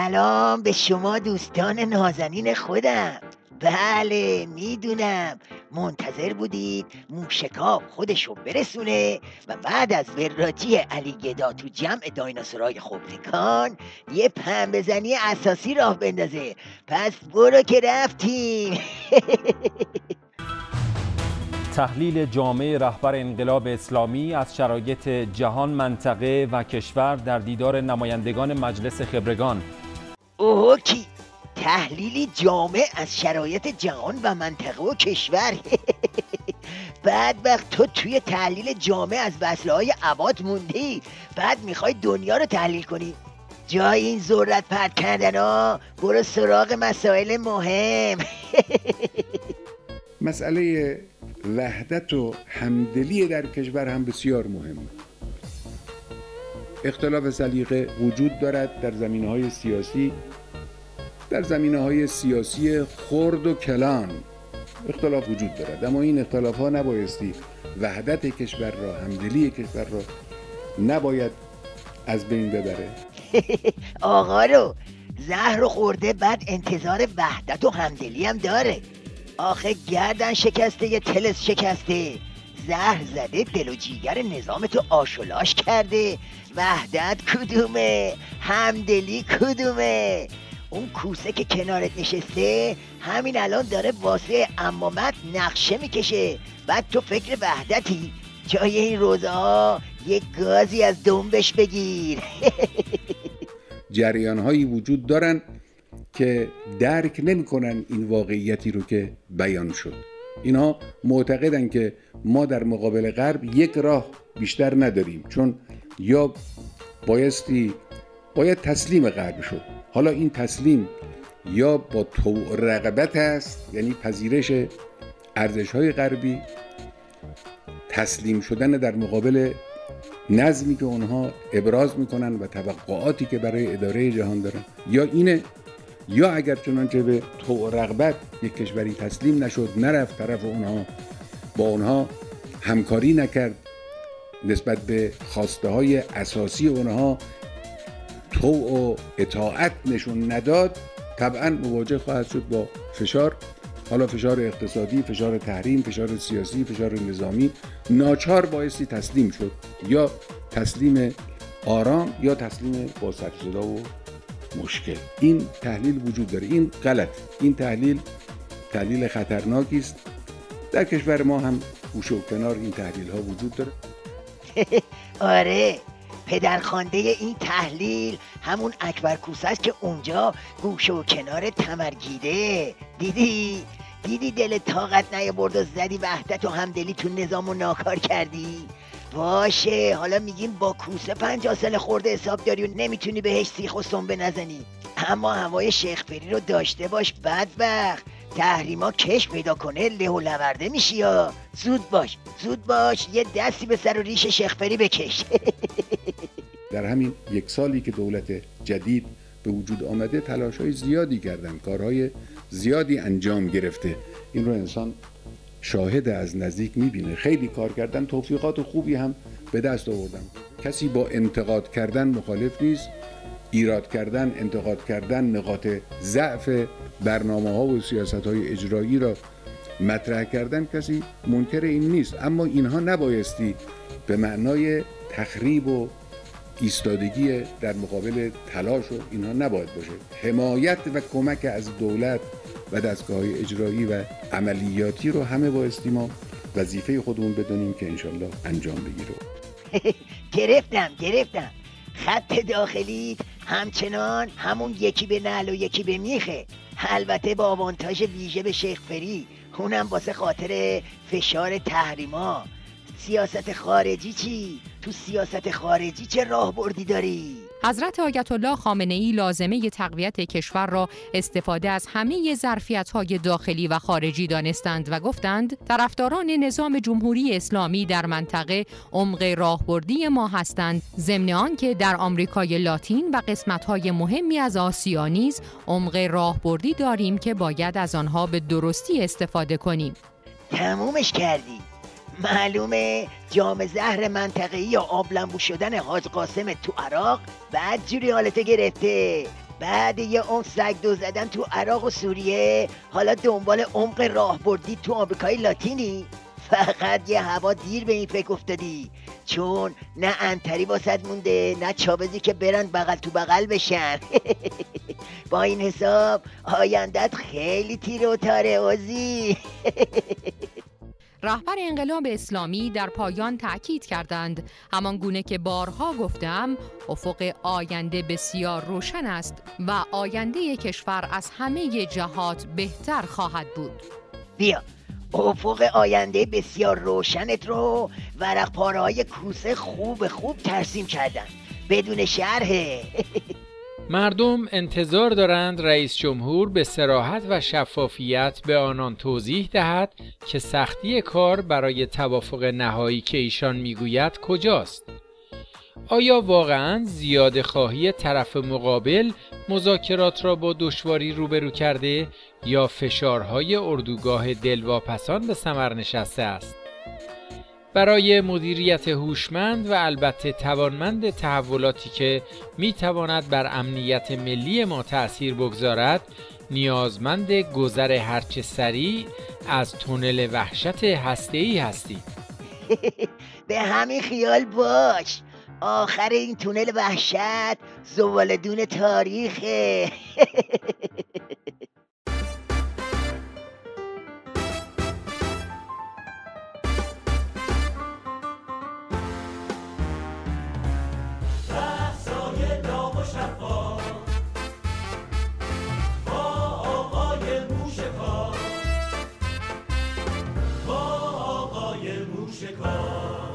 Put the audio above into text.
سلام به شما دوستان نازنین خودم. بله میدونم منتظر بودید موشکاف خودشو برسونه و بعد از وراجی علی گدا تو جمع دایناسورای خبتکان یه پنبه‌زنی اساسی راه بندازه. پس برو که رفتیم. تحلیل جامع رهبر انقلاب اسلامی از شرایط جهان، منطقه و کشور در دیدار نمایندگان مجلس خبرگان. اوکی، تحلیلی جامع از شرایط جهان و منطقه و کشور. بعد وقت تو توی تحلیل جامع از وصله‌های عباد موندی، بعد میخوای دنیا رو تحلیل کنی. جای این ذرت پرت کردن ها، برو سراغ مسائل مهم. مسئله وحدت و همدلی در کشور هم بسیار مهمه. اختلاف سلیقه وجود دارد در زمینه‌های سیاسی، در زمینه‌های سیاسی خرد و کلان اختلاف وجود دارد، اما این اختلاف‌ها نبایستی وحدت کشور را، همدلی کشور را نباید از بین ببره. آقا رو زهر رو خورده، بعد انتظار وحدت و همدلی هم داره. آخه گردن شکسته یه تلس شکسته، زهر زده دل و جیگر نظام تو آشولاش کرده. وحدت کدومه؟ همدلی کدومه؟ اون کوسه که کنارت نشسته همین الان داره واسه امامت نقشه میکشه، بعد تو فکر وحدتی؟ جای این روزها یک گازی از دنبش بگیر. جریان‌هایی وجود دارن که درک نمی‌کنن این واقعیتی رو که بیان شد. اینها معتقدن که ما در مقابل غرب یک راه بیشتر نداریم، چون یا باید تسلیم غرب شد. حالا این تسلیم یا با طوع رغبت است، یعنی پذیرش ارزش‌های غربی، تسلیم شدن در مقابل نظمی که اونها ابراز میکنن و توقعاتی که برای اداره جهان دارن، یا اینه، یا اگر چنانچه به طوع رغبت یک کشوری تسلیم نشد، نرفت طرف اونها، با اونها همکاری نکرد، نسبت به خواسته های اساسی اونها طوع و اطاعت نشون نداد، طبعا مواجه خواهد شد با فشار، حالا فشار اقتصادی، فشار تحریم، فشار سیاسی، فشار نظامی. ناچار بایستی تسلیم شد، یا تسلیم آرام یا تسلیم با سر صدا و مشکل. این تحلیل وجود داره، این غلط، این تحلیل خطرناکی است. در کشور ما هم گوشه و کنار این تحلیل ها وجود داره. آره، پدرخوانده این تحلیل همون اکبر کوسه است که اونجا گوشه و کنار تمرگیده. دیدی دل طاقت نیاورد و زدی وحدت و همدلی تو نظام و ناکار کردی. باشه، حالا میگیم با کوسه 50 سال خورده حساب داری و نمیتونی بهش سیخ و سنبه نزنی، اما هوای شیخ فری رو داشته باش. بدبخت تحریما کش پیدا کنه له و لورده میشی. یا زود باش یه دستی به سر و ریش شیخ فری بکش. در همین یک سالی که دولت جدید به وجود آمده تلاش‌های زیادی کردن، کارهای زیادی انجام گرفته. این رو انسان شاهد از نزدیک میبینه. خیلی کار کردن، توفیقات خوبی هم به دست آوردن. کسی با انتقاد کردن مخالف نیست. ایراد کردن، انتقاد کردن، نقاط ضعف برنامه‌ها و سیاست‌های اجرایی را مطرح کردن، کسی منکر این نیست. اما اینها نبایستی به معنای تخریب و ایستادگی در مقابل تلاش و اینها نباید باشه. حمایت و کمک از دولت و دستگاه‌های اجرایی و عملیاتی رو همه بایستی ما وظیفه خودمون بدونیم که انشالله انجام بگیره. گرفتم. خط داخلی همچنان همون یکی به نعل و یکی به میخه، البته با آوانتاژ ویژه به شیخ فری، اونم واسه خاطر فشار تحریما. سیاست خارجی چی؟ تو سیاست خارجی چه راهبردی داری؟ حضرت آیت الله خامنه‌ای لازمه تقویت کشور را استفاده از همه ظرفیت‌های داخلی و خارجی دانستند و گفتند طرفداران نظام جمهوری اسلامی در منطقه عمق راهبردی ما هستند، ضمن آنکه در آمریکای لاتین و قسمت‌های مهمی از آسیا نیز عمق راهبردی داریم که باید از آنها به درستی استفاده کنیم. تمومش کردی. معلومه جام زهر منطقه‌ای یا آب لمبو شدن حاج قاسم تو عراق بعد جوری حالته گرفته. بعد یه عمر سگدو زدن تو عراق و سوریه حالا دنبال عمق راهبردی تو آمریکای لاتینی؟ فقط یه هوا دیر به این فکر افتادی، چون نه انتری واسد مونده نه چابزی که برن بغل تو بغل بشن. با این حساب آیندت خیلی تیره و تاره عزیز. رهبر انقلاب اسلامی در پایان تأکید کردند همان گونه که بارها گفتم افق آینده بسیار روشن است و آینده کشور از همه جهات بهتر خواهد بود. بیا افق آینده بسیار روشنت رو ورق پاره‌های کوسه خوب ترسیم کردن بدون شرحه. مردم انتظار دارند رئیس جمهور به صراحت و شفافیت به آنان توضیح دهد که سختی کار برای توافق نهایی که ایشان میگوید کجاست؟ آیا واقعاً زیاده خواهی طرف مقابل مذاکرات را با دشواری روبرو کرده یا فشارهای اردوگاه دلواپسان به ثمر نشسته است؟ برای مدیریت هوشمند و البته توانمند تحولاتی که میتواند بر امنیت ملی ما تأثیر بگذارد، نیازمند گذر هرچه سریع از تونل وحشت هسته‌ای هستید. به همین خیال باش، آخر این تونل وحشت زوالدون تاریخه. موشکار